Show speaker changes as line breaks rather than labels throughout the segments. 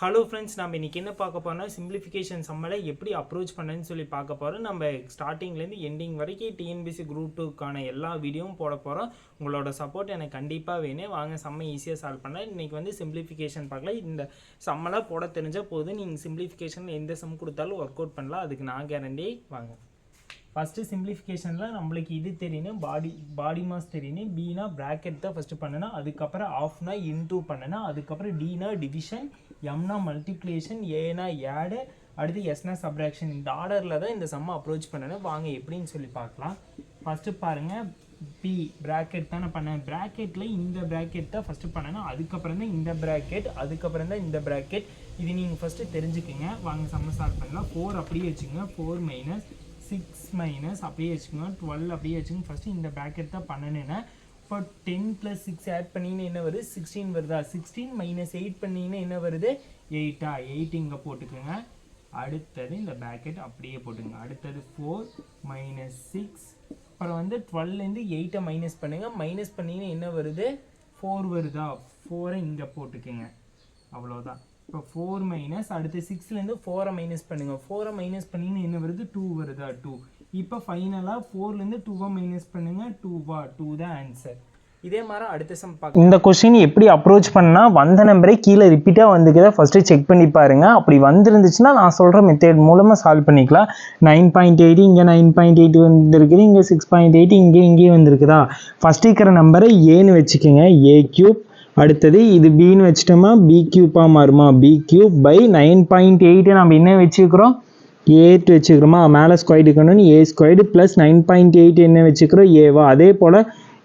Hello friends, நம்ம இன்றைக்கி என்ன பார்க்க போகிறோம்னா சிம்பிளிஃபிகேஷன் சம்மலை எப்படி அப்ரோச் பண்ணேன்னு சொல்லி பார்க்க போகிறோம். நம்ம ஸ்டார்டிங்லேருந்து எண்டிங் வரைக்கும் டிஎன்பிசி குரூப் 2க்கான எல்லா வீடியோவும் போட போகிறோம். உங்களோட சப்போர்ட் எனக்கு கண்டிப்பாக வேணும். வாங்க செம்ம ஈஸியாக சால்வ் பண்ணலாம். இன்றைக்கி வந்து சிம்பிளிஃபிகேஷன் பார்க்கலாம். இந்த சம்மெல்லாம் போட தெரிஞ்சால் போதும், நீங்கள் சிம்பிளிஃபிகேஷனில் எந்த சம் கொடுத்தாலும் ஒர்க் அவுட் பண்ணலாம். அதுக்கு நான் கேரண்டி. வாங்க ஃபஸ்ட்டு சிம்பிளிஃபிகேஷனில் நம்மளுக்கு இது தெரியணும், பாடி மாஸ் தெரியணும். பினா ப்ராக்கெட் தான் ஃபஸ்ட்டு பண்ணணும், அதுக்கப்புறம் ஆஃப்னா இன்டூ பண்ணணும், அதுக்கப்புறம் டினா டிவிஷன், எம்னா மல்டிப்ளிகேஷன், ஏனா ஆடு, அடுத்து எஸ்னா சப்ராக்ஷன். இந்த ஆர்டரில் தான் இந்த சம்மை அப்ரோச் பண்ணணும். வாங்க எப்படின்னு சொல்லி பார்க்கலாம். ஃபஸ்ட்டு பாருங்கள், பி ப்ராக்கெட் தான் நான் பண்ணேன். ப்ராக்கெட்டில் இந்த ப்ராக்கெட் தான் ஃபஸ்ட்டு பண்ணணும், அதுக்கப்புறம் தான் இந்த ப்ராக்கெட், அதுக்கப்புறம் தான் இந்த ப்ராக்கெட். இது நீங்கள் ஃபஸ்ட்டு தெரிஞ்சுக்குங்க. வாங்க சம்மை சால்வ் பண்ணலாம். 4 அப்படியே வச்சுக்கோங்க, 4 மைனஸ் 6 மைனஸ் அப்படியே வச்சுக்கோங்க, 12 அப்படியே வச்சுக்கோங்க. ஃபஸ்ட்டு இந்த ப்ராக்கெட் தான் பண்ணணுன்னா இப்போ 10 + 6 ஆட் பண்ணிங்கன்னா என்ன வருது? 16 வருதா? 16 - 8 பண்ணிங்கன்னா என்ன வருது? 8ஆ? 8 இங்கே போட்டுக்கோங்க. அடுத்தது இந்த ப்ராக்கெட் அப்படியே போட்டுங்க. அடுத்தது 4 - 6, அப்புறம் வந்து 12லேருந்து 8 மைனஸ் பண்ணுங்கள். மைனஸ் பண்ணிங்கன்னா என்ன வருது? 4 வருதா? 4 இங்கே போட்டுக்கோங்க. அவ்வளோதான். இப்போ 4 மைனஸ் அடுத்து 6லேருந்து 4 மைனஸ் பண்ணுங்கள். 4 மைனஸ் பண்ணிங்கன்னா என்ன வருது? 2 வருதா? 2. இப்போ ஃபைனலாக 4லேருந்து 2 மைனஸ் பண்ணுங்கள். 2வா? 2 தான் ஆன்சர். இதே மாதிரி அடுத்த சம் பார்க்க. இந்த கொஸ்டின் எப்படி அப்ரோச் பண்ணால் வந்த நம்பரே கீழே ரிப்பீட்டாக வந்துக்கிறத ஃபஸ்ட்டு செக் பண்ணி பாருங்கள். அப்படி வந்துருந்துச்சுன்னா நான் சொல்கிற மெத்தட் மூலமாக சால்வ் பண்ணிக்கலாம். 9.8 இங்கே 9.8 வந்துருக்குது, இங்கே 6.8 இங்கேயும் வந்துருக்குதா? ஃபஸ்ட்டு இருக்கிற நம்பரை ஏன்னு வச்சுக்கோங்க, ஏ கியூப். அடுத்தது இது பின்னு வச்சுட்டோமா, பி கியூப்பாக மாறுமா? பி கியூப் பை 9.8 நம்ம என்ன வச்சுக்கிறோம்? 8 வச்சுக்கிறோமா? மேலே ஸ்கொயர் இருக்கணும்னு ஏ ஸ்கொயர்டு ப்ளஸ் 9.8 என்ன வச்சுக்கிறோம்? ஏவா? அதே போல்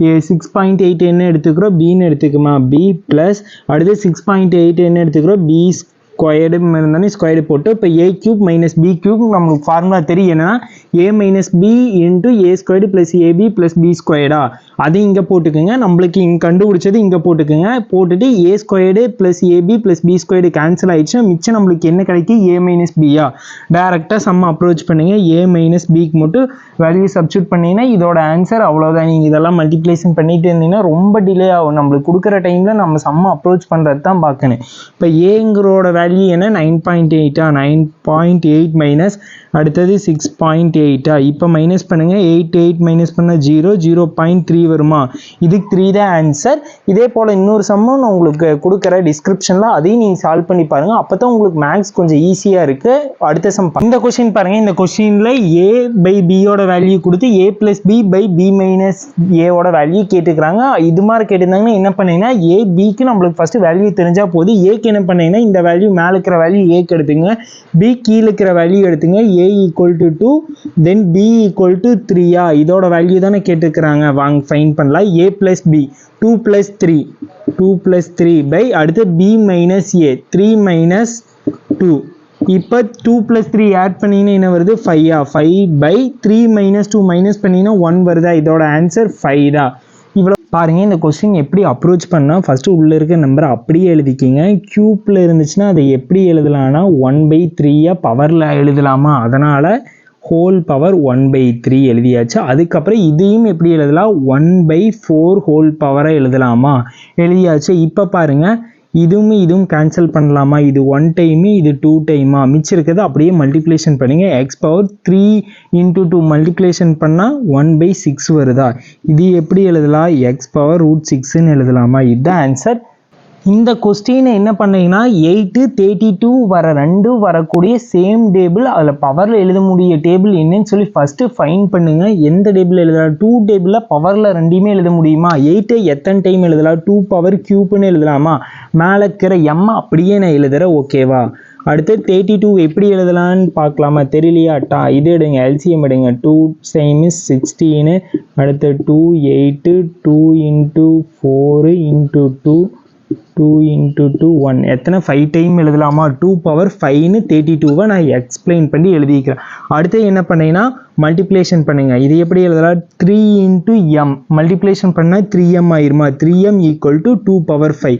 6.8 என்ன எடுத்துக்கிறோம்? பின்னு எடுத்துக்குமா? பி ப்ளஸ் அடுத்து 6.8 என்ன எடுத்துக்கிறோம்? பி ஸ்கொயர்டு இருந்தாலும் ஸ்கொயர்டு போட்டு இப்போ a cube minus b cube நமக்கு ஃபார்முலா தெரியும். என்னன்னா a minus b into a squared plus ab plus b ஸ்கொயர்டா? அது இங்கே போட்டுக்கோங்க. நம்மளுக்கு இங்கே கண்டுபிடிச்சது இங்கே போட்டுக்கோங்க. போட்டுட்டு a squared plus ab plus b squared cancel ஆகிடுச்சு. மிச்சம் நம்மளுக்கு என்ன கிடைக்கும்? ஏ மைனஸ் பியா? டேரெக்டாக சம் அப்ரோச் பண்ணுங்க. ஏ மைனஸ் பிக்கு மட்டும் வேல்யூ சப்ஸ்டியூட் பண்ணிங்கன்னா இதோட ஆன்சர் அவ்வளோதான். நீங்கள் இதெல்லாம் மல்டிப்ளேஷன் பண்ணிட்டு இருந்தீங்கன்னா ரொம்ப டிலே ஆகும். நம்மளுக்கு கொடுக்குற டைமில் நம்ம சம் அப்ரோச் பண்ணுறது தான் பார்க்கணும். இப்போ ஏங்கிறோட வேல்யூ என்ன? 9.8ஆ? 9.8 மைனஸ் அடுத்தது 6.8ஆ? இப்போ மைனஸ் பண்ணுங்கள். 8 மைனஸ் பண்ணால் 0, 0.3 வருமா? இதுக்கு 3 தான் ஆன்சர். இதே போல் இன்னொரு சம்மும் நான் உங்களுக்கு கொடுக்குற டிஸ்கிரிப்ஷனில் அதையும் நீங்கள் சால்வ் பண்ணி பாருங்கள். அப்போ தான் உங்களுக்கு மேக்ஸ் கொஞ்சம் ஈஸியாக இருக்குது. அடுத்த சம் இந்த கொஸ்டின் பாருங்கள். இந்த கொஸ்டினில் ஏ பை பியோட வேல்யூ கொடுத்து a plus b by b minus ஏவோட வேல்யூ கேட்டுக்கிறாங்க. இது மாதிரி கேட்டிருந்தாங்கன்னா என்ன பண்ணீங்கன்னா ஏ பிக்கு நம்மளுக்கு ஃபஸ்ட்டு வேல்யூ தெரிஞ்சால் போது. ஏக்கு என்ன பண்ணீங்கன்னா இந்த வேல்யூ மேலே இருக்கிற வேல்யூ ஏக்கு எடுத்துங்க, பி கீழே இருக்கிற வேல்யூ எடுத்துங்க. ஏ = 2 தென் பி = 3ஆ? இதோட வேல்யூ தானே கேட்டுக்கிறாங்க. வாங்க ஃபைன் பண்ணலாம். ஏ ப்ளஸ் பி 2 + 3 பை அடுத்து பி மைனஸ் ஏ 3 - 2. இப்போ 2 + 3 ஆட் பண்ணிங்கன்னா என்ன வருது? 5ஆ? 5 பை 3 - 2 மைனஸ் பண்ணிங்கன்னா 1 வருதா? இதோட ஆன்சர் 5 தான். இவ்வளோ பாருங்கள். இந்த கொஸ்டின் எப்படி அப்ரோச் பண்ணால் ஃபஸ்ட்டு உள்ளே இருக்க நம்பரை அப்படியே எழுதிக்கிங்க. க்யூப்பில் இருந்துச்சுன்னா அதை எப்படி எழுதலாம்னா 1/3 பவரில் எழுதலாமா? அதனால் ஹோல் பவர் 1/3 எழுதியாச்சு. அதுக்கப்புறம் இதையும் எப்படி எழுதலாம்? 1/4 ஹோல் பவரை எழுதலாமா? எழுதியாச்சு. இப்போ பாருங்கள், இதுவும் கேன்சல் பண்ணலாமா? இது 1 டைமு, இது 2 டைமா? மிச்சம் இருக்கிறது அப்படியே மல்டிப்ளேஷன் பண்ணுங்க. x⁻3 × 2 மல்டிப்ளேஷன் பண்ணால் 1/6 வருதா? இது எப்படி எழுதலாம்? x⁻√6ன்னு எழுதலாமா? இதுதான் ஆன்சர். இந்த கொஸ்டினை என்ன பண்ணீங்கன்னா 8, 32 வர ரெண்டும் வரக்கூடிய சேம் டேபிள், அதில் பவரில் எழுத முடிய டேபிள் என்னன்னு சொல்லி ஃபஸ்ட்டு ஃபைன் பண்ணுங்க. எந்த டேபிள் எழுதலாம்? 2 டேபிளில் பவரில் ரெண்டையுமே எழுத முடியுமா? 8 எத்தனை டைம் எழுதலாம்? 2 பவர் கியூப்னு எழுதலாமா? மேலே இருக்கிற எம் அப்படியே நான் எழுதுகிறேன். ஓகேவா? அடுத்து 32 எப்படி எழுதலான்னு பார்க்கலாமா? தெரியலையாட்டா? இது எடுங்க, எல்சிஎம் எடுங்க. 2 × 16, அடுத்து 2 8 2 × 4 × 2 2 × 2 1 எத்தனை? 5 டைம் எழுதலாமா? 2 பவர் 5ன்னு 32வை நான் எக்ஸ்பிளைன் பண்ணி எழுதிக்கிறேன். அடுத்து என்ன பண்ணீங்கன்னா மல்டிப்ளேஷன் பண்ணுங்க. இது எப்படி எழுதலாம்? 3 × m மல்டிப்ளேஷன் பண்ணால் 3m ஆயிருமா? 3m = 2 power 5.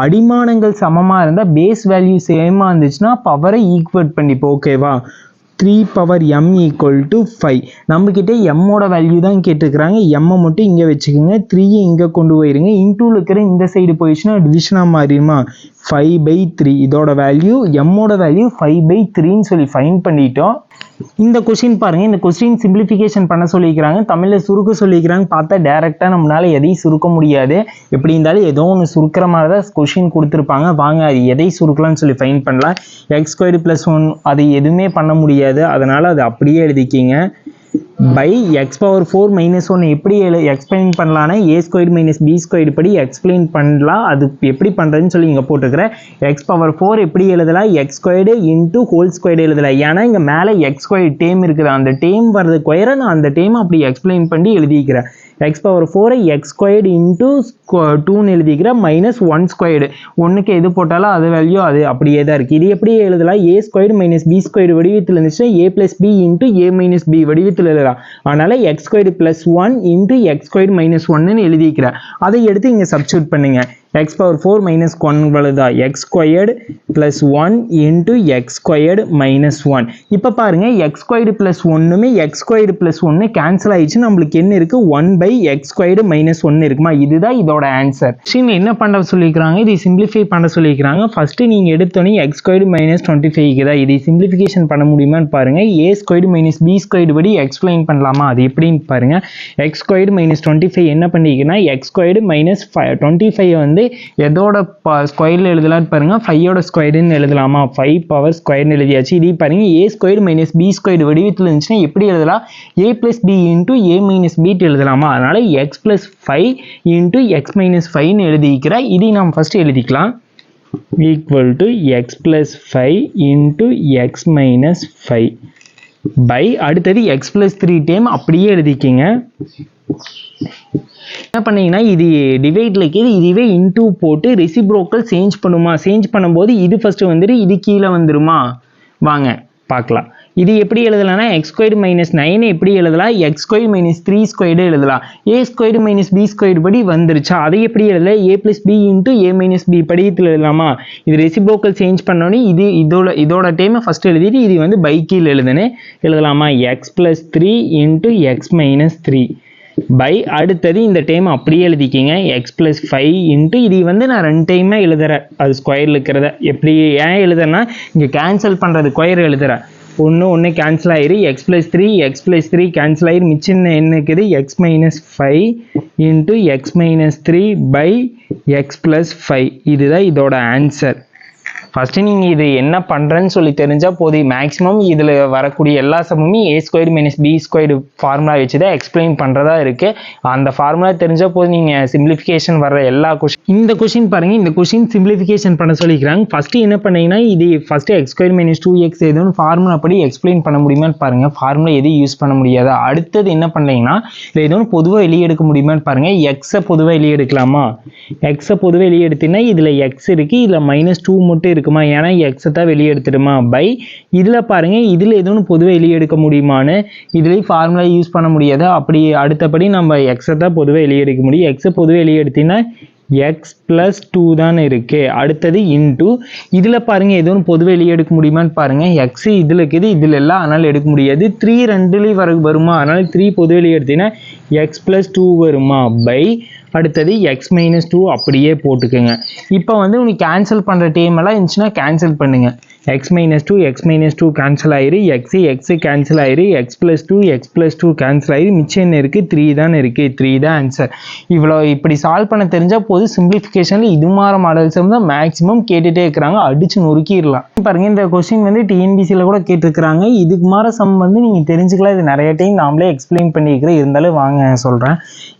அடிமானங்கள் சமமாக இருந்தால் பேஸ் வேல்யூ சேமாக இருந்துச்சுன்னா பவரை ஈக்குவேட் பண்ணிப்போம். ஓகேவா? 3 பவர் m = 5. நம்மக்கிட்ட எம்மோட வேல்யூ தான் கேட்டுக்கிறாங்க. எம்மை மட்டும் இங்கே வச்சுக்கோங்க. 3 இங்கே கொண்டு போயிருங்க. இன்டூவில் இருக்கிற இந்த சைடு போயிடுச்சுன்னா டிவிஷனாக மாறிடுமா? 5/3. இதோட வேல்யூ எம்மோட வேல்யூ 5/3ன்னு சொல்லி ஃபைண்ட் பண்ணிட்டோம். இந்த கொஸ்டின் பாருங்க, இந்த கொஸ்டின் சிம்பிளிஃபிகேஷன் பண்ண சொல்லிக்கிறாங்க, தமிழில் சுருக்க சொல்லிக்கிறாங்க. பார்த்தா டேரெக்டாக நம்மளால எதையும் சுருக்க முடியாது. எப்படி இருந்தாலும் ஏதோ ஒன்று சுருக்கிற மாதிரி தான் கொஸ்டின் கொடுத்துருப்பாங்க. வாங்க அது எதை சுருக்கலாம்னு சொல்லி ஃபைண்ட் பண்ணலாம். x² + 1 அது எதுவுமே பண்ண முடியாது, அதனால் அது அப்படியே எழுதிக்கிங்க. பை x⁴ - 1 எப்படி எக்ஸ்பிளைன் பண்ணலான்னா a² - b² படி எக்ஸ்பிளைன் பண்ணலாம். அது எப்படி பண்ணுறதுன்னு சொல்லி இங்கே போட்டுக்கிறேன். x⁴ எப்படி எழுதலாம், x² × ஹோல்² எழுதலாம். ஏன்னா இங்கே மேலே x² டேம் இருக்குது, அந்த டேம் வர்றது ஸ்கொயரை நான் அந்த டேம் அப்படி எக்ஸ்பிளைன் பண்ணி எழுதிக்கிறேன். x⁴ x² × 2ன்னு எழுதிக்கிறேன், -1². ஒன்றுக்கு எது போட்டாலும் அது வேல்யூ அது அப்படியே தான் இருக்குது. இது எப்படி எழுதலாம், a² - b² வடிவத்தில் இருந்துச்சுன்னா a + b × a - b வடிவத்தில் எழுதலாம். அதனால் x² + 1 × x² - 1ன்னு எழுதிக்கிறேன். அதை எடுத்து இங்கே சப்ஸ்டியூட் பண்ணுங்க. x⁴ - 1 வலுதான் x² + 1 × x² - 1. இப்போ பாருங்க x² + 1மே x² + 1 கேன்சல் ஆயிடுச்சு. நம்மளுக்கு என்ன இருக்கு, 1/x² - 1 இருக்குமா. இதுதான் இதோட ஆன்சர். என்ன பண்ண சொல்லிக்கிறாங்க, இதை சிம்பிளிஃபை பண்ண சொல்லிக்கிறாங்க. ஃபர்ஸ்ட் நீங்க எடுத்தோன்னே x² - 25 தான். இதை சிம்பிளிஃபிகேஷன் பண்ண முடியுமான்னு பாருங்க. a² - b² படி எக்ஸ்பிளைன் பண்ணலாமா, அது எப்படின்னு பாருங்க. x² - 25 என்ன பண்ணிக்கன்னா x² - 25 வந்து எதோட ஸ்கொயர்ல எழுதலாம்னு பாருங்க, 5ஓட ஸ்கொயர்னு எழுதலாமா. 5 எழுதியாச்சு. இது பாருங்க a² - b² வடிவத்தில் இருந்துச்சுன்னா எப்படி எழுதலாம், a + b × a - b எழுதலாமா. அதனால x + 5 × x - 5ன்னு எழுதிக்கிறேன். இதை நாம் ஃபர்ஸ்ட் எழுதிக்கலாம். Equal to x + 5 × x - 5 by அடுத்தது x + 3 டேம் அப்படியே எழுதிக்கிங்க. என்ன பண்ணீங்கன்னா இது டிவைட்ல இருக்குது, இதுவே இன்டூ போட்டு ரெசிப்ரோக்கல் சேஞ்ச் பண்ணுமா. சேஞ்ச் பண்ணும்போது இது ஃபர்ஸ்ட் வந்துட்டு இது கீழே வந்துருமா. வாங்க பார்க்கலாம். இது எப்படி எழுதலாம்னா x² - 9 எப்படி எழுதலாம், x² - 3² எழுதலாம். a² - b² படி வந்துருச்சா, அதை எப்படி எழுதலாம், a + b × a - b படியத்தில் எழுதலாமா. இது ரெசிப்ரோக்கல் சேஞ்ச் பண்ணோன்னே இது இதோட டேமை ஃபர்ஸ்ட் எழுதிட்டு இது வந்து பை கீழ் எழுதலாமா. x + 3 × x - 3 பை அடுத்தது இந்த டைம் அப்படியே எழுதிக்கிங்க. x + 5 இது வந்து நான் 2 டைமாக எழுதுறேன், அது ஸ்கொயரில் இருக்கிறத. எப்படி ஏன் எழுதுறேன்னா இங்கே கேன்சல் பண்ணுறது ஸ்கொயர் எழுதுறேன். ஒன்று கேன்சல் ஆயிரு. x + 3 கேன்சல் ஆயிரு. மிச்சம் என்ன இருக்குது, x - 5 × x - 3 பை x + 5. இதுதான் இதோட ஆன்சர். ஃபர்ஸ்ட் நீங்கள் இது என்ன பண்ணுறேன்னு சொல்லி தெரிஞ்சால் போதும். மேக்ஸிமம் இதில் வரக்கூடிய எல்லா சமமுமே a² - b² ஃபார்முலா வச்சு தான் எக்ஸ்பிளைன் பண்ணுறதா இருக்குது. அந்த ஃபார்முலா தெரிஞ்சால் போதும், நீங்கள் சிம்பிளிஃபிகேஷன் வர எல்லா கொஸ்டின். இந்த கொஸ்டின் பாருங்கள், இந்த கொஸ்டின் சிம்பிளிஃபிகேஷன் பண்ண சொல்லிக்கிறாங்க. ஃபஸ்ட்டு என்ன பண்ணீங்கன்னா இது ஃபஸ்ட்டு x² - 2x எதுவும் ஃபார்முலா படி எக்ஸ்பிளைன் பண்ண முடியுமான்னு பாருங்கள். ஃபார்முலா எதுவும் யூஸ் பண்ண முடியாது. அடுத்தது என்ன பண்ணீங்கன்னா இல்லை எதுவும் பொதுவாக வெளியே எடுக்க முடியுமான்னு பாருங்கள். எக்ஸை பொதுவாக வெளியே எடுக்கலாமா. எக்ஸை பொதுவாக வெளியே எடுத்தீங்கன்னா இதில் எக்ஸ் இருக்குது, இதில் -2 மட்டும் இருக்குமா, ஏன்னா எக்ஸை தான் வெளியே எடுத்துடுமா. பை இதில் பாருங்கள், இதில் எதுவும் பொதுவாக வெளியே எடுக்க முடியுமான்னு, இதுலேயும் ஃபார்முலா யூஸ் பண்ண முடியாது. அப்படி அடுத்தபடி நம்ம எக்ஸை தான் பொதுவாக வெளியே எடுக்க முடியும். எக்ஸை பொதுவாக வெளியே எடுத்தீங்கன்னா x + 2 தான் இருக்குது. அடுத்தது இன்டூ இதில் பாருங்கள் எதுவும் பொதுவாக வெளியே எடுக்க முடியுமான்னு பாருங்கள். எக்ஸ் இதில் இருக்குது, இதில் எல்லாம் அதனால் எடுக்க முடியாது. 3 ரெண்டுலேயும் வருமா, அதனால் 3 பொதுவாக வெளியே எடுத்தீங்கன்னா x + 2 வருமா. பை அடுத்தது x - 2 அப்படியே போட்டுக்கோங்க. இப்போ வந்து உனக்கு கேன்சல் பண்ணுற டேம் எல்லாம் இருந்துச்சுன்னா கேன்சல் பண்ணுங்கள். x - 2 கேன்சல் ஆயிரு. x கேன்சல் ஆயிரு. x + 2 கேன்சல் ஆயிரு. மிச்சம் என்ன இருக்குது, 3 தானே இருக்குது. 3 தான் ஆன்சர். இவ்வளோ இப்படி சால்வ் பண்ண தெரிஞ்சால் போது. சிம்பிளிஃபிகேஷனில் இது மாதிரி மாடல்ஸ் தான் மேக்ஸிமம் கேட்டுகிட்டே இருக்கிறாங்க, அடித்து நொறுக்கிடலாம். பாருங்கள் இந்த கொஸ்டின் வந்து டிஎன்பிசியில் கூட கேட்டிருக்கிறாங்க. இதுக்கு மாதிரி சம் வந்து நீங்கள் தெரிஞ்சுக்கலாம். இது நிறைய டைம் நாமளே எக்ஸ்பிளைன் பண்ணியிருக்கிறேன், இருந்தாலும் வாங்க சொல்கிறேன்.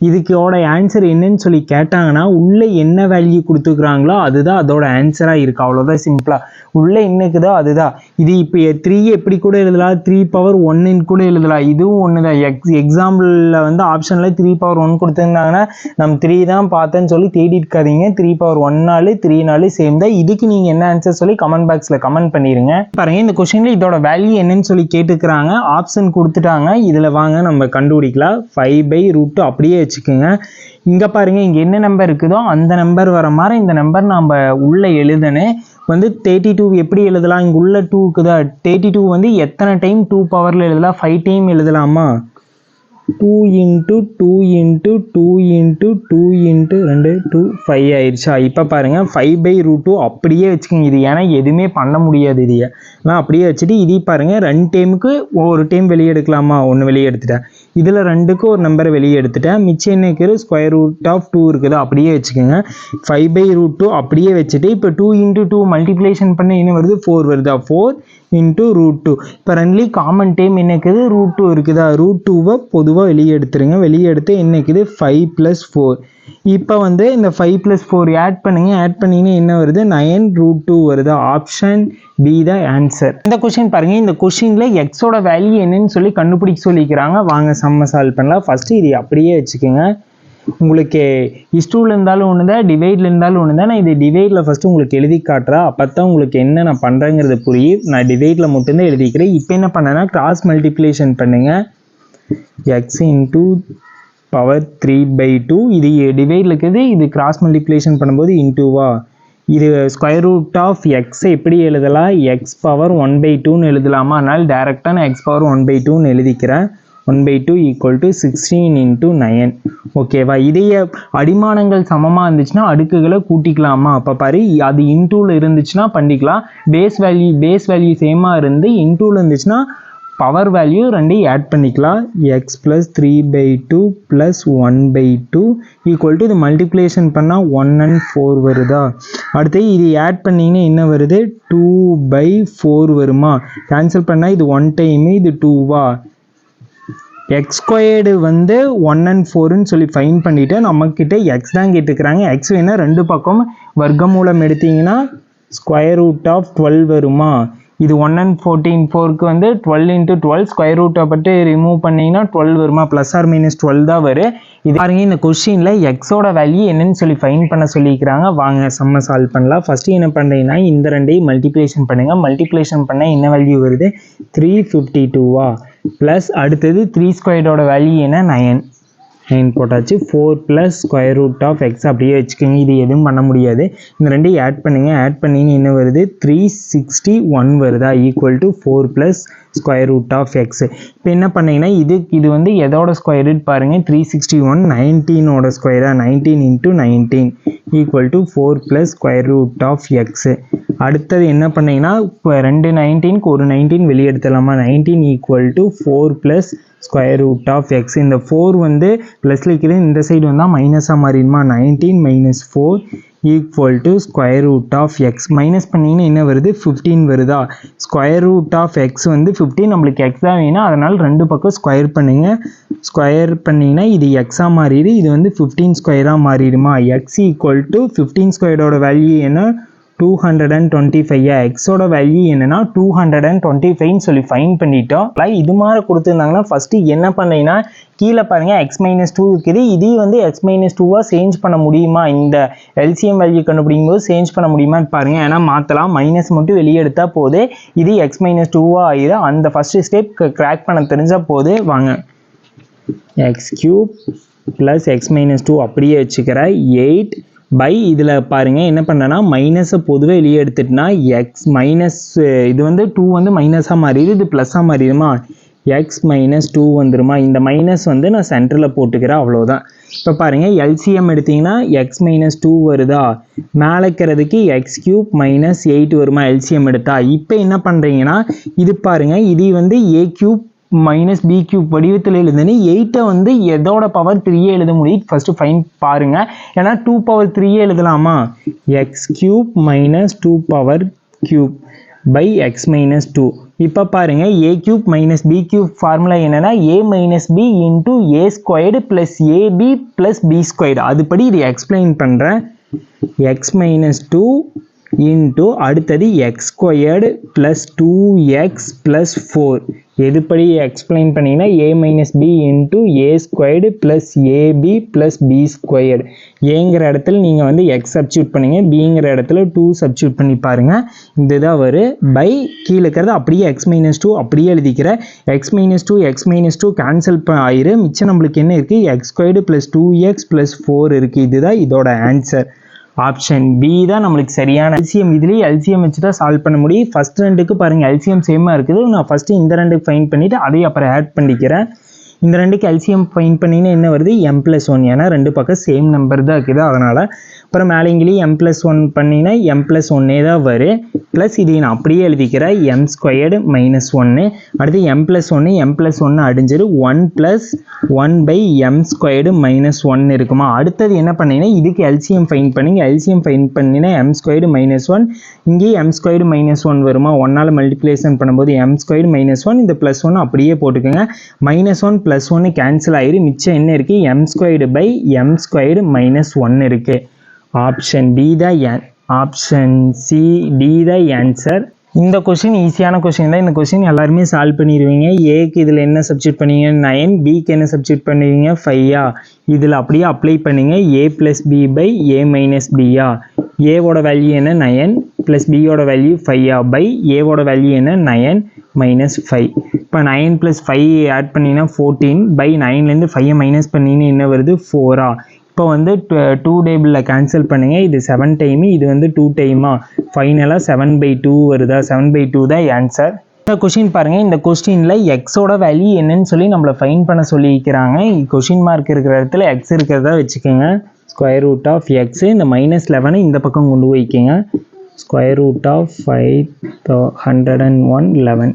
இதுக்கோட ஆன்சர் என்னன்னு சொல்லி கேட்டாங்கன்னா உள்ளே என்ன வேல்யூ கொடுத்துக்கிறாங்களோ அதுதான் அதோட ஆன்சராக இருக்குது. அவ்வளோதான் சிம்பிளாக. உள்ளே என்னக்குதோ அதுதான். இது இப்போ 3 எப்படி கூட எழுதலாம், 3^1 கூட எழுதலாம். இதுவும் ஒன்று தான். எக்ஸாம்பிளில் வந்து ஆப்ஷனில் 3^1 கொடுத்துருந்தாங்கன்னா நம்ம 3 தான் பார்த்தேன்னு சொல்லி தேடி இருக்காதீங்க. 3^1 3 சேம் தான். இதுக்கு நீங்கள் என்ன ஆன்சர் சொல்லி கமெண்ட் பாக்ஸில் கமெண்ட் பண்ணிடுங்க. பாருங்கள் இந்த கொஸ்டினில் இதோட வேல்யூ என்னன்னு சொல்லி கேட்டுக்கிறாங்க. ஆப்ஷன் கொடுத்துட்டாங்க. இதில் வாங்க நம்ம கண்டுபிடிக்கலாம். 5/√2 அப்படியே வச்சுக்கோங்க. இங்கே பாருங்கள், இங்கே என்ன நம்பர் இருக்குதோ அந்த நம்பர் வர மாதிரி இந்த நம்பர் நம்ம உள்ளே எழுதணும். வந்து 32 எப்படி எழுதலாம், இங்கே உள்ள 2 இருக்குதா, 32 வந்து எத்தனை டைம் 2 பவரில் எழுதலாம், 5 டைம் எழுதலாமா. 2 இன்ட்டு 2 இன்ட்டு 2 இன்ட்டு 2 இன்ட்டு 2 2 5 ஆயிடுச்சா. இப்போ பாருங்கள் 5/√2 அப்படியே வச்சுக்கோங்க. இது ஏன்னா எதுவுமே பண்ண முடியாது. இது நான் அப்படியே வச்சுட்டு இது பாருங்கள் 2 டைமுக்கு ஒரு டைம் வெளியே எடுக்கலாமா, ஒன்று வெளியே எடுத்துட்டேன். இதில் 2க்கு ஒரு நம்பரை வெளியே எடுத்துட்டேன். மிச்சம் என்ன இருக்குது, √2 இருக்குது, அப்படியே வச்சுக்கோங்க. 5/√2 அப்படியே வச்சுட்டு இப்போ 2 இன்ட்டு 2 மல்டிப்ளேஷன் பண்ண என்ன வருது, 4 வருதா. 4 இன்ட்டு √2. இப்போ ரெண்டுலேயும் காமன் டைம் என்ன இருக்குது, √2 இருக்குதா. √2வை பொதுவாக வெளியே எடுத்துருங்க. வெளியே எடுத்து என்ன இருக்குது, 5 + 4. இப்போ வந்து இந்த 5 + 4 ஆட் பண்ணுங்க. ஆட் பண்ணிங்கன்னா என்ன வருது, 9√2 வருதா. ஆப்ஷன் பி தான் ஆன்சர். இந்த கொஸ்டின் பாருங்கள். இந்த கொஸ்டினில் எக்ஸோட வேல்யூ என்னன்னு சொல்லி கண்டுபிடிக்க சொல்லிக்கிறாங்க. வாங்க சம்ம சால்வ் பண்ணலாம். ஃபஸ்ட்டு இது அப்படியே வச்சுக்கோங்க. உங்களுக்கு இஸ்டூவில் இருந்தாலும் ஒன்று தான், டிவைடில் இருந்தாலும் ஒன்று தான். நான் இது டிவைடில் ஃபஸ்ட்டு உங்களுக்கு எழுதி காட்டுறேன். அப்போ தான் உங்களுக்கு என்ன நான் பண்ணுறேங்கிறது புரியும். நான் டிவைடில் மட்டும்தான் எழுதிக்கிறேன். இப்போ என்ன பண்ணேன்னா கிராஸ் மல்டிப்ளிகேஷன் பண்ணுங்கள். X into power 3/2. இது டிவைடில் இருக்குது. இது கிராஸ் மல்டிப்ளிகேஷன் பண்ணும்போது இன்டூவா. இது √(x) எப்படி எழுதலாம், எக்ஸ் பவர் 1/2ன்னு எழுதலாமா. அதனால் டேரெக்டாக நான் எக்ஸ் பவர் 1/2ன்னு எழுதிக்கிறேன். 1/2 = 16 × 9. ஓகேவா. இதைய அடிமானங்கள் சமமாக இருந்துச்சுன்னா அடுக்குகளை கூட்டிக்கலாமா. அப்போ பாரு, அது இன்டூவில் இருந்துச்சுன்னா பண்ணிக்கலாம். பேஸ் வேல்யூ சேமாக இருந்து இன்டூவில் இருந்துச்சுன்னா பவர் வேல்யூ ரெண்டையும் ஆட் பண்ணிக்கலாம். எக்ஸ் + 3/2 + 1/2 = இது மல்டிப்ளிகேஷன் பண்ணால் 1 and 4 வருதா. அடுத்து இது ஆட் பண்ணிங்கன்னா என்ன வருது, 2/4 வருமா. கேன்சல் பண்ணால் இது 1 டைமு, இது 2வா. x² வந்து 1 and 4ன்னு சொல்லி ஃபைன் பண்ணிவிட்டு நம்மக்கிட்ட எக்ஸ் தான் கேட்டுக்கிறாங்க. எக்ஸ் வேணா ரெண்டு பக்கம் வர்க்கமூலம் எடுத்திங்கன்னா √12 வருமா. இது 1 and 4க்கு வந்து 12 × 12 ஸ்கொயர் ரூட்டை பற்றி ரிமூவ் பண்ணிங்கன்னா 12 வருமா. +or-12 தான் வரும். இது பாருங்க, இந்த கொஸ்டினில் எக்ஸோட வேல்யூ என்னன்னு சொல்லி ஃபைன் பண்ண சொல்லிக்கிறாங்க. வாங்க சம்ம சால்வ் பண்ணலாம். ஃபஸ்ட்டு என்ன பண்ணுறீங்கன்னா இந்த ரெண்டையும் மல்டிப்ளிகேஷன் பண்ணுங்கள். மல்டிப்ளிகேஷன் பண்ணால் என்ன வேல்யூ வருது, 352வா. ப்ளஸ் அடுத்தது 3² வேல்யூ என்ன, 9 போட்டாச்சு. 4 + √(x) அப்படியே வச்சுக்கோங்க. இது எதுவும் பண்ண முடியாது. இந்த ரெண்டையும் ஆட் பண்ணுங்க. ஆட் பண்ணின்னு என்ன வருது, 361 வருதா. = 4 + √(x). இப்போ என்ன பண்ணீங்கன்னா இது வந்து எதோட ஸ்கொயர் ரூட் பாருங்கள், 361 19ஓட ஸ்கொயரா. 19 × 19 = 4 + √(x). அடுத்தது என்ன பண்ணீங்கன்னா இப்போ 2 19க்கு ஒரு 19 வெளியே எடுத்துடலாமா. 19 = 4 + √(x). இந்த 4 வந்து ப்ளஸில் இருக்கிறது, இந்த சைடு வந்தால் மைனஸாக மாறிடுமா. 19 - 4 = √(x). மைனஸ் பண்ணிங்கன்னா என்ன வருது, 15 வருதா. √(x) வந்து 15. நம்மளுக்கு எக்ஸ் தான் வேணும், அதனால் ரெண்டு பக்கம் ஸ்கொயர் பண்ணுங்கள். ஸ்கொயர் பண்ணிங்கன்னா இது எக்ஸாக மாறிடு, இது வந்து 15² மாறிடுமா. x = 15² வேல்யூ என்ன, 225. எக்ஸோட வேல்யூ என்னன்னா 225ன்னு சொல்லி ஃபைன் பண்ணிட்டோம். இது மாதிரி கொடுத்துருந்தாங்கன்னா ஃபஸ்ட்டு என்ன பண்ணீங்கன்னா கீழே பாருங்கள் x - 2 இருக்குது. இதே வந்து x - 2வாக சேஞ்ச் பண்ண முடியுமா, இந்த எல்சிஎம் வேல்யூ கண்டுபிடிக்கும் போது சேஞ்ச் பண்ண முடியுமான்னு பாருங்கள். ஏன்னா மாற்றலாம், மைனஸ் மட்டும் வெளியே எடுத்தால் போது இது x - 2வாக ஆகிடும். அந்த ஃபஸ்ட்டு ஸ்டெப் கிராக் பண்ண தெரிஞ்சால் போது. வாங்க, x³ + x - 2 அப்படியே வச்சுக்கிறேன். 8 பை இதில் பாருங்கள் என்ன பண்ணேன்னா மைனஸை பொதுவாக வெளியே எடுத்துட்டுனா எக்ஸ் மைனஸ் இது வந்து 2 வந்து மைனஸாக மாறிடு, இது ப்ளஸ்ஸாக மாறிடுமா. x - 2 வந்துருமா. இந்த மைனஸ் வந்து நான் சென்டரில் போட்டுக்கிறேன், அவ்வளோதான். இப்போ பாருங்கள் எல்சிஎம் எடுத்திங்கன்னா x - 2 வருதா. மேலே இருக்கிறதுக்கு x³ - 8 வருமா எல்சிஎம் எடுத்தா. இப்போ என்ன பண்ணுறீங்கன்னா இது பாருங்கள், இது வந்து a³ - b³ வடிவத்தில் எழுதுன்னு 8 வந்து எதோட பவர் 3 எழுத முடியும் ஃபஸ்ட்டு ஃபைன் பாருங்கள். ஏன்னா 2/3 எழுதலாமா. x³ - 2/3 by x - 2. இப்போ பாருங்கள் a³ - b³ ஃபார்முலா என்னென்னா a - b × a² + ab + b². அதுபடி இது எக்ஸ்பிளைன் பண்ணுறேன். x - 2 இன்ட்டு அடுத்தது x² + 2x + 4. எதுபடி எக்ஸ்பிளைன் பண்ணிங்கன்னா a - b × a² + ab + b². ஏங்கிற இடத்துல நீங்கள் வந்து x சப்ஸ்டியூட் பண்ணுங்க, பிங்கிற இடத்துல 2 சப்ஸ்டியூட் பண்ணி பாருங்கள். இதுதான் வரும். பை கீழே இருக்கிறது அப்படியே x - 2 அப்படியே எழுதிக்கிறேன். x - 2 கேன்சல் ஆயிரு. மிச்சம் நம்மளுக்கு என்ன இருக்குது, x² + 2x + 4 இருக்குது. இதுதான் இதோட ஆன்சர். ஆப்ஷன் பி தான் நம்மளுக்கு சரியான. எல்சிஎம் இதுலேயே எல்சிஎம் வச்சு தான் சால்வ் பண்ண முடியும். ஃபஸ்ட் ரெண்டுக்கு பாருங்கள் எல்சிஎம் சேமாக இருக்குது. நான் ஃபஸ்ட்டு இந்த ரெண்டுக்கு ஃபைன் பண்ணிவிட்டு அதையும் அப்புறம் ஆட் பண்ணிக்கிறேன். இந்த ரெண்டுக்கு எல்சிஎம் ஃபைண்ட் பண்ணிங்கன்னா என்ன வருது m+1 ஏன்னா ரெண்டு பக்கம் சேம் நம்பர் தான் இருக்குது அதனால். அப்புறம் மேலேங்கிலேயும் m+1 பண்ணிங்கன்னா m+1 தான் வரும். ப்ளஸ் இது நான் அப்படியே எழுதிக்கிறேன் m² - 1. அடுத்து m+1 அடிஞ்சிரு 1 + 1/m² - 1 இருக்குமா. அடுத்தது என்ன பண்ணிங்கன்னா இதுக்கு எல்சிஎம் ஃபைண்ட் பண்ணிங்க. எல்சிஎம் ஃபைண்ட் பண்ணிங்கன்னா m² - 1 இங்கே m² - 1 வருமா. 1ஆல் மல்டிப்ளேஷன் பண்ணும்போது m² - 1 இந்த +1 அப்படியே போட்டுக்கோங்க. -1 + 1 கேன்சல் ஆயிரு. மிச்சம் என்ன இருக்குது m²/m² - 1 இருக்குது. ஆப்ஷன் டி தான் ஆப்ஷன் சி டி தான் ஆன்சர். இந்த கொஸ்டின் ஈஸியான கொஸ்டின் தான். இந்த கொஸ்டின் எல்லாருமே சால்வ் பண்ணிடுவீங்க. ஏக்கு இதில் என்ன சப்ஸ்டியூட் பண்ணுவீங்க 9, பிக்கு என்ன சப்ஸ்டியூட் பண்ணுவீங்க 5 இதில் அப்படியே அப்ளை பண்ணுங்க a + b/a - b ஏவோட வேல்யூ என்ன 9 + பியோட வேல்யூ 5 ஏவோட வேல்யூ என்ன 9 - 5. இப்போ 9 + 5 ஆட் பண்ணிங்கன்னா 14/9லேருந்து 5 மைனஸ் பண்ணிங்கன்னா என்ன வருது 4 இப்போ வந்து 2 டேபிளில் கேன்சல் பண்ணுங்கள். இது 7 டைமு இது வந்து 2 டைமா ஃபைனலாக 7/2 வருதா. 7/2 தான் ஆன்சர். இந்த கொஷின் பாருங்கள். இந்த கொஸ்டினில் எக்ஸோட வேல்யூ என்னன்னு சொல்லி நம்மளை ஃபைன் பண்ண சொல்லியிருக்கிறாங்க. கொஷின் மார்க் இருக்கிற இடத்துல எக்ஸ் இருக்கிறதா வச்சுக்கோங்க. √(x) இந்த -11 இந்த பக்கம் கொண்டு போய்க்கோங்க. √511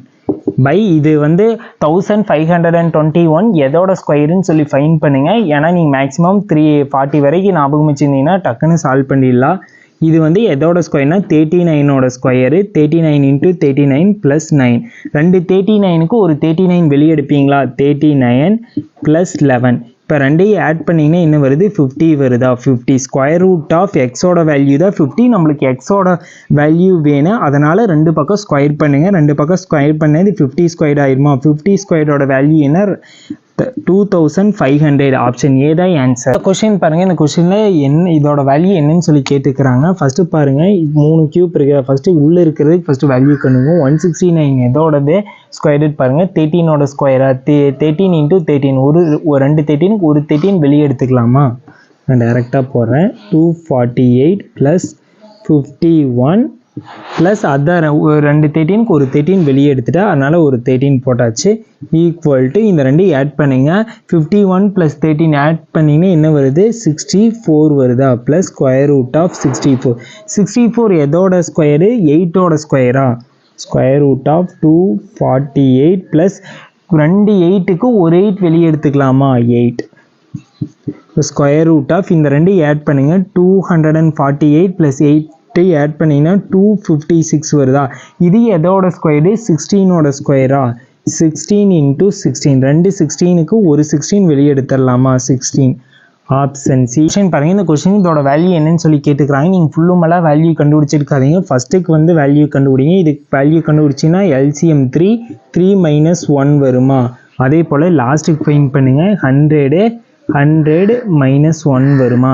இது வந்து 1521 எதோட ஸ்கொயருன்னு சொல்லி ஃபைன் பண்ணுங்க. ஏன்னா நீங்கள் மேக்ஸிமம் 340 வரைக்கும் ஞாபகம் வச்சுருந்தீங்கன்னா டக்குன்னு சால்வ் பண்ணிடலாம். இது வந்து எதோட ஸ்கொயர்னா 39ஓட ஸ்கொயரு. 39 × 39 + 9 ரெண்டு 39க்கு ஒரு 39 வெளியே எடுப்பீங்களா. 39 + 11 இப்போ ரெண்டையும் ஆட் பண்ணிங்கன்னா என்ன வருது 50 வருதா. 50 √(x)ஓட வேல்யூ தான் 50. நம்மளுக்கு எக்ஸோட வேல்யூ வேணும். அதனால் ரெண்டு பக்கம் ஸ்கொயர் பண்ணுங்கள். ரெண்டு பக்கம் ஸ்கொயர் பண்ணது 50² ஆயிருமா. 50² வேல்யூ என்ன 2500. ஆப்ஷன் ஏ தான் ஆன்சர். கொஸ்டின் பாருங்கள். இந்த கொஸ்டினில் இதோட வேல்யூ என்னன்னு சொல்லி கேட்டுக்கிறாங்க. ஃபஸ்ட்டு பாருங்கள் 3 கியூப் இருக்குது. ஃபஸ்ட்டு உள்ளே இருக்கிறது ஃபஸ்ட்டு வேல்யூ கண்டுங்க. 169 எதோடது ஸ்கொயர் ரூட் பாருங்கள் 13ஓட ஸ்கொயரா. 13 × 13 ஒரு 2 13க்கு ஒரு 13 வெளியே எடுத்துக்கலாமா. நான் டைரெக்டாக போடுறேன். 248 + 51 ப்ளஸ் அதர் ரெண்டு 13க்கு ஒரு 13 வெளியே எடுத்துட்டா அதனால் ஒரு 13 போட்டாச்சு. ஈக்குவல் டு இந்த ரெண்டு ஆட் பண்ணுங்க. 51 + 13 ஆட் பண்ணிங்கன்னா என்ன வருது 64 வருதா. ப்ளஸ் √64. 64 எதோட ஸ்கொயரு 8ஓட ஸ்கொயரா. √248 ப்ளஸ் ரெண்டு 8க்கு ஒரு 8 வெளியே எடுத்துக்கலாமா 8. √ இந்த ரெண்டு ஆட் பண்ணுங்க. 248 + 8 ஆட் பண்ணிங்கன்னா 256 வருதா. இது எதோட ஸ்கொயரு 16ஓட ஸ்கொயரா. 16 × 16 ரெண்டு 16க்கு ஒரு 16 வெளியே எடுத்துடலாமா 16. Option C. பாருங்கள். இந்த கொஸ்டின் இதோட வேல்யூ என்னன்னு சொல்லி கேட்டுக்கிறாங்க. நீங்கள் ஃபுல்லுமெல்லாம் வேல்யூ கண்டுபிடிச்சிருக்காதீங்க. ஃபஸ்ட்டுக்கு வந்து வேல்யூ கண்டுபிடிங்க. இதுக்கு வேல்யூ கண்டுபிடிச்சின்னா எல்சிஎம் 3 - 1 வருமா. அதே போல் லாஸ்ட்டுக்கு ஃபைன் பண்ணுங்கள் 100 - 1 வருமா.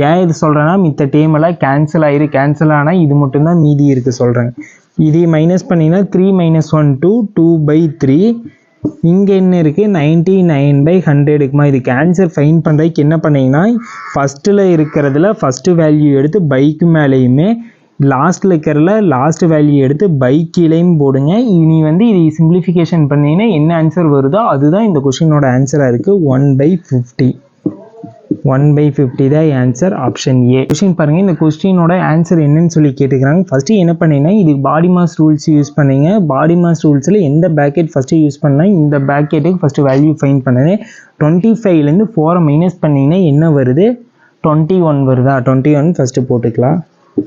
ஏன் இது சொல்கிறேன்னா மித்த டேமெல்லாம் கேன்சல் கேன்சல் ஆனால் இது மட்டும்தான் மீதி இருக்குது சொல்கிறேன். இது மைனஸ் பண்ணிங்கன்னா 3 - 1 2/3. இங்கே என்ன இருக்குது 99/100 இருக்குமா. இதுக்கு ஆன்சர் ஃபைன் பண்ணுறதுக்கு என்ன பண்ணிங்கன்னா ஃபஸ்ட்டில் இருக்கிறதுல ஃபஸ்ட்டு வேல்யூ எடுத்து பைக்கு மேலேயுமே லாஸ்ட்டில் இருக்கிறதுல லாஸ்ட் வேல்யூ எடுத்து பைக்கிலையும் போடுங்க. இனி வந்து இது சிம்பிளிஃபிகேஷன் பண்ணிங்கன்னா என்ன ஆன்சர் வருதோ அதுதான் இந்த கொஷினோட ஆன்சராக இருக்குது. 1/50. 1/50 தான் ஆன்சர். Option A. கொஸ்டின் பாருங்கள். இந்த கொஸ்டினோட ஆன்சர் என்னன்னு சொல்லி கேட்டுக்கிறாங்க. ஃபஸ்ட்டு என்ன பண்ணிங்கன்னா இதுக்கு பாடி மாஸ் ரூல்ஸ் யூஸ் பண்ணுங்க. பாடி மாஸ் ரூல்ஸில் எந்த பேக்கெட் ஃபஸ்ட்டு யூஸ் பண்ணால் இந்த பேக்கெட்டுக்கு ஃபஸ்ட்டு வேல்யூ ஃபைன் பண்ணுது. 25லேருந்து 4 மைனஸ் பண்ணிங்கன்னா என்ன வருது 21 வருதா. 21 ஃபஸ்ட்டு போட்டுக்கலாம்.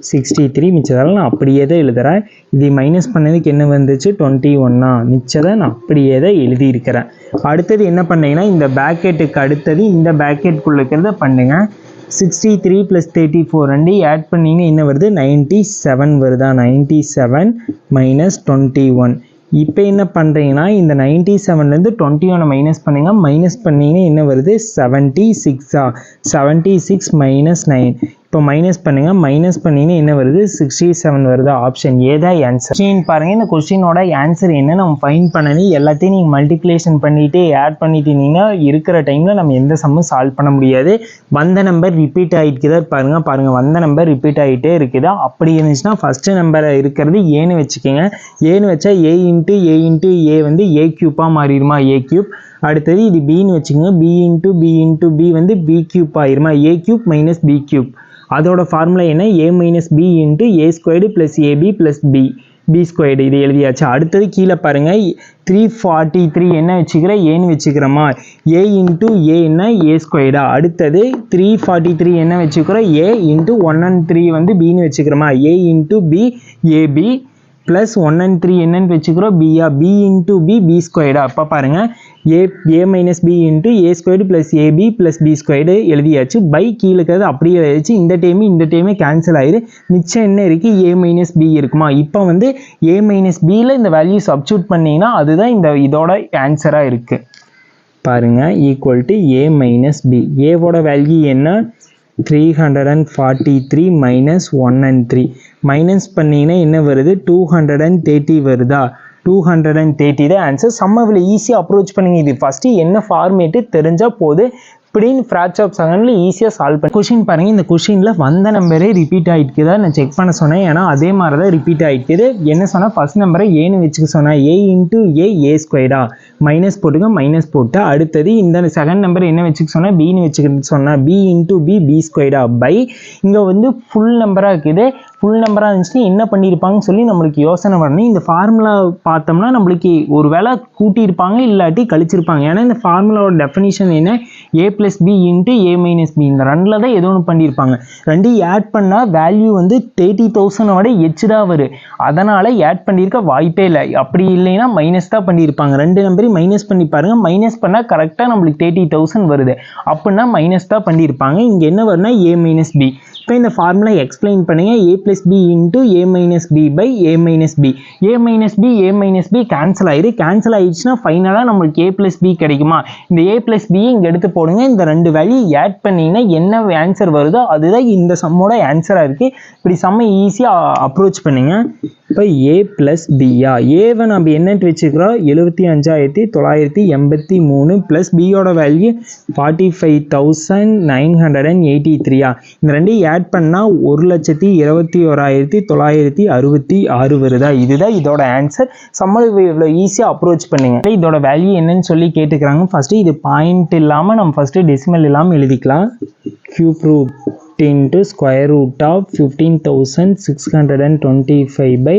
63 மிச்சதால் நான் அப்படியே தான் எழுதுகிறேன். இது மைனஸ் பண்ணதுக்கு என்ன வந்துச்சு 21 மிச்சதை நான் அப்படியே தான் எழுதியிருக்கிறேன். அடுத்தது என்ன பண்ணீங்கன்னா இந்த பேக்கெட்டுக்கு அடுத்தது இந்த பேக்கெட்டுக்குள்ளே இருக்கிறத பண்ணுங்க. 63 + 34 ரெண்டையும் ஆட் பண்ணிங்கன்னா என்ன வருது 97 வருதா. 97 - 21. இப்போ என்ன பண்ணுறீங்கன்னா இந்த 97லேருந்து 21 மைனஸ் பண்ணுங்க. மைனஸ் பண்ணிங்கன்னா என்ன வருது 76 76 - 9. இப்போ மைனஸ் பண்ணுங்கள். மைனஸ் பண்ணிங்கன்னா என்ன வருது 67 வருதா. ஆப்ஷன் ஏ தான் ஆன்சர். கொஸ்டின் பாருங்கள். இந்த கொஸ்டினோட ஆன்சர் என்ன நம்ம ஃபைன் பண்ணணும். எல்லாத்தையும் நீங்கள் மல்டிப்ளேஷன் பண்ணிவிட்டு ஆட் பண்ணிட்டீங்கன்னா இருக்கிற டைமில் நம்ம எந்த சம்மும் சால்வ் பண்ண முடியாது. வந்த நம்பர் ரிப்பீட் ஆகிட்டு தான் பாருங்கள் வந்த நம்பர் ரிப்பீட் ஆகிட்டே இருக்குதா. அப்படி இருந்துச்சுன்னா ஃபஸ்ட்டு நம்பர் இருக்கிறது ஏன்னு வச்சுக்கோங்க. ஏன்னு வச்சா a × a வந்து a கியூப்பாக மாறிடுமா. a கியூப் அடுத்தது இது பின்னு வச்சுக்கோங்க, பி இன்ட்டு பி வந்து பி கியூப் ஆயிருமா, a cube minus b cube. அதோட ஃபார்முலா என்ன, a minus b into a squared plus ab plus b squared. இது எழுதியாச்சு. அடுத்தது கீழே பாருங்கள் 343 என்ன வச்சுக்கிறேன், ஏன்னு வச்சுக்கிறோமா, ஏ இன்ட்டு ஏ என்ன ஏ ஸ்கொயர்டா. அடுத்தது 343 என்ன வச்சுக்கிறோம், ஏ இன்ட்டு 1 and 3 வந்து பின்னு வச்சுக்கிறோமா, a into b ab plus 1 and 3 என்னன்னு வச்சுக்கிறோம், பியா, பி இன்ட்டு பி ஸ்கொயர்டா. அப்போ பாருங்கள் a minus b into a squared plus ab plus b squared எழுதியாச்சு. பை கீழே இருக்கிறது அப்படியே எழுதியாச்சு. இந்த டைமே கேன்சல் ஆயிரு. மிச்சம் என்ன இருக்குது, ஏ மைனஸ் பி இருக்குமா. இப்போ வந்து ஏ மைனஸ் பியில் இந்த வேல்யூ சப்ஸ்டியூட் பண்ணிங்கன்னா அதுதான் இதோட ஆன்சராக இருக்குது. பாருங்கள் equal to A minus B. ஏவோட வேல்யூ என்ன, 343 மைனஸ் 1 and 3 மைனஸ் பண்ணிங்கன்னா என்ன வருது, 230 வருதா. 230 தான் ஆன்சர். சம்ம இவ்வளோ ஈஸியாக அப்ரோச் பண்ணுங்க. இது ஃபஸ்ட்டு என்ன ஃபார்மேட்டு தெரிஞ்சால் போது, இப்படின்னு ஃப்ராக்சர் ஆஃப் செகண்டில் ஈஸியாக சால்வ் பண்ணி. கொஷின் பாருங்கள், இந்த கொஷினில் வந்த நம்பரே ரிப்பீட் ஆகிட்டுக்குதா நான் செக் பண்ண சொன்னேன். ஏன்னா அதே மாதிரி தான் ரிப்பீட் ஆகிட்டுது. என்ன சொன்னால் ஃபஸ்ட் நம்பரை ஏன்னு வச்சுக்க சொன்னேன், ஏ இன்ட்டு ஏ ஸ்கொயர்டா, மைனஸ் போட்டுக்க, மைனஸ் போட்டு. அடுத்தது இந்த செகண்ட் நம்பர் என்ன வச்சுக்க சொன்னால், பின்னு வச்சுக்கிட்டு சொன்னால், பி இன்ட்டு பி ஸ்கொயர்டா பை, இங்கே வந்து ஃபுல் நம்பராக இருக்குது. ஃபுல் நம்பராக இருந்துச்சுன்னா என்ன பண்ணியிருப்பாங்கன்னு சொல்லி நம்மளுக்கு யோசனை வரணும். இந்த ஃபார்முலா பார்த்தோம்னா நம்மளுக்கு ஒரு வேளை கூட்டியிருப்பாங்க இல்லாட்டி கழிச்சிருப்பாங்க. ஏன்னா இந்த ஃபார்முலாவோட டெஃபினிஷன் என்ன, ஏ plus b into a minus B, இந்த ரெண்டில் தான் ஏதோ ஒன்று பண்ணியிருப்பாங்க. ரெண்டையும் ஆட் பண்ணால் வேல்யூ வந்து 30,000 விட தான் வரும். அதனால் ஆட் பண்ணியிருக்க வாய்ப்பே இல்லை. அப்படி இல்லைன்னா மைனஸ் தான் பண்ணியிருப்பாங்க. ரெண்டு நம்பரையும் மைனஸ் பண்ணி பாருங்கள். மைனஸ் பண்ணால் கரெக்டாக நம்மளுக்கு 30,000 வருது. அப்படின்னா மைனஸ் தான் பண்ணியிருப்பாங்க. இங்கே என்ன வரும்னா ஏ மைனஸ் பி. இப்போ இந்த ஃபார்முலா எக்ஸ்பிளைன் பண்ணுங்க. A plus b into a minus b by a minus b. A minus b cancel ஆயிரு. கேன்சல் ஆயிடுச்சுன்னா ஃபைனலாக நம்மளுக்கு ஏ ப்ளஸ் பி கிடைக்குமா. இந்த ஏ ப்ளஸ் பி இங்கே எடுத்து போடுங்க. இந்த ரெண்டு வேல்யூ ஆட் பண்ணிங்கன்னா என்ன ஆன்சர் வருதோ அதுதான் இந்த சம்மோட ஆன்சராக இருக்குது. இப்படி செம்ம ஈஸியாக அப்ரோச் பண்ணுங்க. இப்போ ஏ ப்ளஸ் பியா, ஏவை நம்ம என்னட்டு வச்சுக்கிறோம், 75,983 ப்ளஸ் பியோட வேல்யூ 45,983. இந்த ரெண்டையும் ஆட் பண்ணால் 1,21,966 வருதா. இதுதான் இதோட ஆன்சர். சம்ம இவ்வளோ ஈஸியாக அப்ரோச் பண்ணுங்க. இதோட வேல்யூ என்னன்னு சொல்லி கேட்டுக்கிறாங்க. ஃபஸ்ட்டு இது பாயிண்ட் இல்லாமல் நம்ம ஃபஸ்ட்டு டெசிமல் இல்லாமல் எழுதிக்கலாம். Cube root into square root of 15,625 by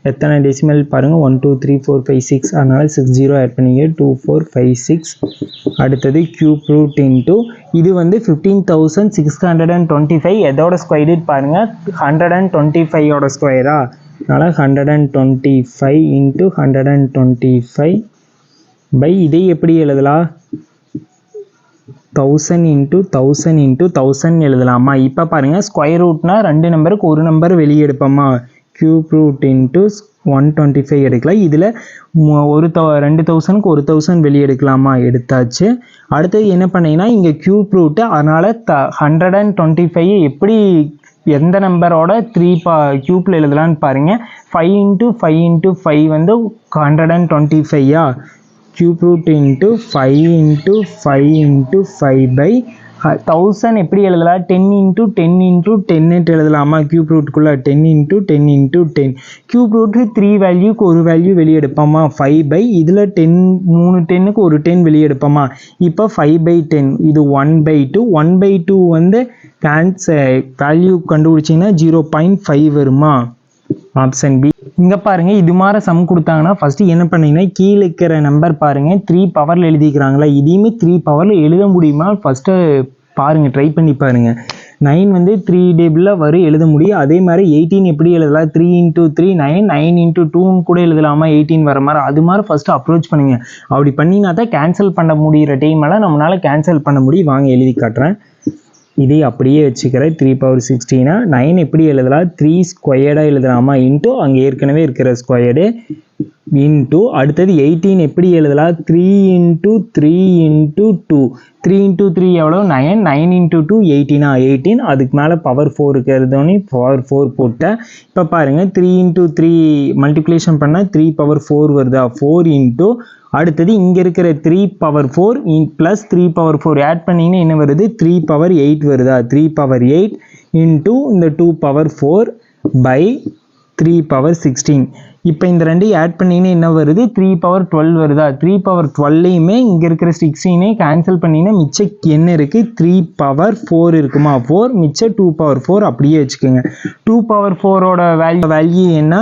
எத்தனை டெசிமல் பாருங்கள், 1 2 3 4 5 6, அதனால் 60 ஆட் பண்ணிங்க, 2 4 5 6. அடுத்தது கியூப் ரூட் இன்ட்டு இது வந்து 15,625 எதோட ஸ்கொயர் ரூட் பாருங்கள், 125 ஸ்கொயரா. அதனால் 125 இன்ட்டு 125 பை இதை எப்படி எழுதலாம், 1000 into 1000 into 1000 எழுதலாமா. இப்போ பாருங்கள் ஸ்கொயர் ரூட்னா ரெண்டு நம்பருக்கு ஒரு நம்பர் வெளியே எடுப்போமா. கியூப் ரூட் இன்ட்டு 125 எடுக்கலாம். இதில் 2,000க்கு 1,000 வெளியே எடுக்கலாமா, எடுத்தாச்சு. அடுத்தது என்ன பண்ணிங்கன்னா இங்கே கியூப் ரூட்டு, அதனால் 125 எப்படி எந்த நம்பரோட 3 கியூப்பில் எழுதலான்னு பாருங்கள். 5 into 5 into 5 வந்து 125. Cube root into 5 into 5 into 5 by 1000 எப்படி எழுதலாம், 10 into 10 into 10 எழுதலாமா. கியூப் ரூட்டுக்குள்ளே 10 into 10 into 10. கியூப் ரூட்டு 3 வேல்யூக்கு ஒரு வேல்யூ வெளியே எடுப்போமா, 5 by இதில் 10 3 10க்கு ஒரு 10 வெளியே எடுப்போமா. இப்போ 5/10 இது 1/2. 1/2 வந்து வேல்யூ கண்டுபிடிச்சிங்கன்னா 0.5 வருமா. Option B. இங்கே பாருங்கள் இது மாதிரி சம் கொடுத்தாங்கன்னா ஃபஸ்ட்டு என்ன பண்ணிங்கன்னா கீழே இருக்கிற நம்பர் பாருங்கள் 3 பவரில் எழுதிக்கிறாங்களா, இதையுமே 3 பவரில் எழுத முடியுமா ஃபஸ்ட்டு பாருங்கள், ட்ரை பண்ணி பாருங்கள். 9 வந்து 3 டேபிளில் வரும், எழுத முடியும். அதே மாதிரி 18 எப்படி எழுதலாம், 3 into 3 9, 9 into 2 கூட எழுதலாமா 18 வர மாதிரி. அது மாதிரி ஃபஸ்ட்டு அப்ரோச் பண்ணுங்கள். அப்படி பண்ணினா தான் கேன்சல் பண்ண முடிகிற டைமெல்லாம் நம்மளால் கேன்சல் பண்ண முடியும். வாங்க எழுதி காட்டுறேன். இதை அப்படியே வச்சுக்கிறேன். 3/16 9 எப்படி எழுதலாம், 3 ஸ்கொயர்டாக எழுதலாமா, இன்ட்டு அங்கே ஏற்கனவே இருக்கிற ஸ்கொயர்டு இன்ட்டு அடுத்தது 18 எப்படி எழுதலாம், 3 into 3 into 2. 3 into 3 எவ்வளோ 9, 9 into 2 18. 18 அதுக்கு மேலே பவர் 4 இருக்கிறதோனே பவர் 4 போட்டேன். இப்போ பாருங்கள் 3 into 3 மல்டிப்ளிகேஷன் பண்ணால் 3/4 வருதா. 4 into அடுத்தது இங்கே இருக்கிற 3/4 ப்ளஸ் 3/4 ஆட் பண்ணிங்கன்னா என்ன வருது, 3/8 வருதா. 3/8 இன்ட்டு இந்த 2/4 பை 3/16. இப்போ இந்த ரெண்டையும் ஆட் பண்ணிங்கன்னா என்ன வருது, 3/12 வருதா. 3/12யுமே இங்கே இருக்கிற 16 கேன்சல் பண்ணிங்கன்னா மிச்சம் என்ன இருக்குது, 3/4 இருக்குமா. 4 மிச்சம் 2/4 அப்படியே வச்சுக்கோங்க. 2/4ஓட வேல்யூ என்ன,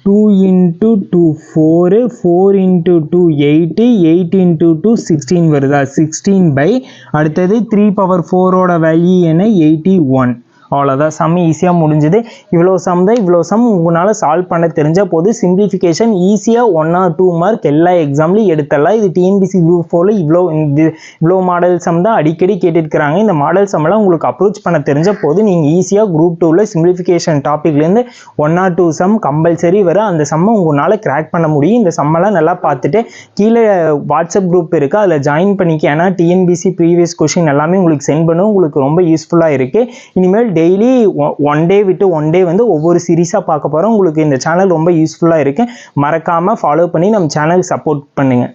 2 × 2 4, 4 × 2 8, 8 × 2 16 வருதா. 16 அடுத்தது 3/4ஓட வேல்யூ என்ன, 81. அவ்வளோதான், சம் ஈஸியாக முடிஞ்சுது. இவ்வளோ சம் தான், இவ்வளோ சம் உங்களால் சால்வ் பண்ண தெரிஞ்ச போது சிம்பிளிஃபிகேஷன் ஈஸியாக 1 or 2 மார்க் எல்லா எக்ஸாம்லையும் எடுத்துடலாம். இது டிஎன்பிசி குரூப் 4 இவ்வளோ மாடல் சம் தான் அடிக்கடி கேட்டுருக்கிறாங்க. இந்த மாடல் சம்மெல்லாம் உங்களுக்கு அப்ரோச் பண்ண தெரிஞ்ச போது நீங்கள் ஈஸியாக குரூப் 2ல் சிம்பிளிஃபிகேஷன் டாப்பிக்லேருந்து 1 or 2 சம் கம்பல்சரி வரும். அந்த சம்மை உங்களால் கிராக் பண்ண முடியும். இந்த சம்மெல்லாம் நல்லா பார்த்துட்டு கீழே வாட்ஸ்அப் குரூப் இருக்குது, அதில் ஜாயின் பண்ணிக்க. ஏன்னா டிஎன்பிசி ப்ரீவியஸ் கொஷின் எல்லாமே உங்களுக்கு சென்ட் பண்ணும். உங்களுக்கு ரொம்ப யூஸ்ஃபுல்லாக இருக்குது. இனிமேல் டெய்லி ஒன் டே விட்டு ஒன் டே வந்து ஒவ்வொரு சீரீஸாக பார்க்க போகிறோம். உங்களுக்கு இந்த சேனல் ரொம்ப யூஸ்ஃபுல்லாக இருக்குது. மறக்காமல் ஃபாலோ பண்ணி நம்ம சேனலுக்கு சப்போர்ட் பண்ணுங்கள்.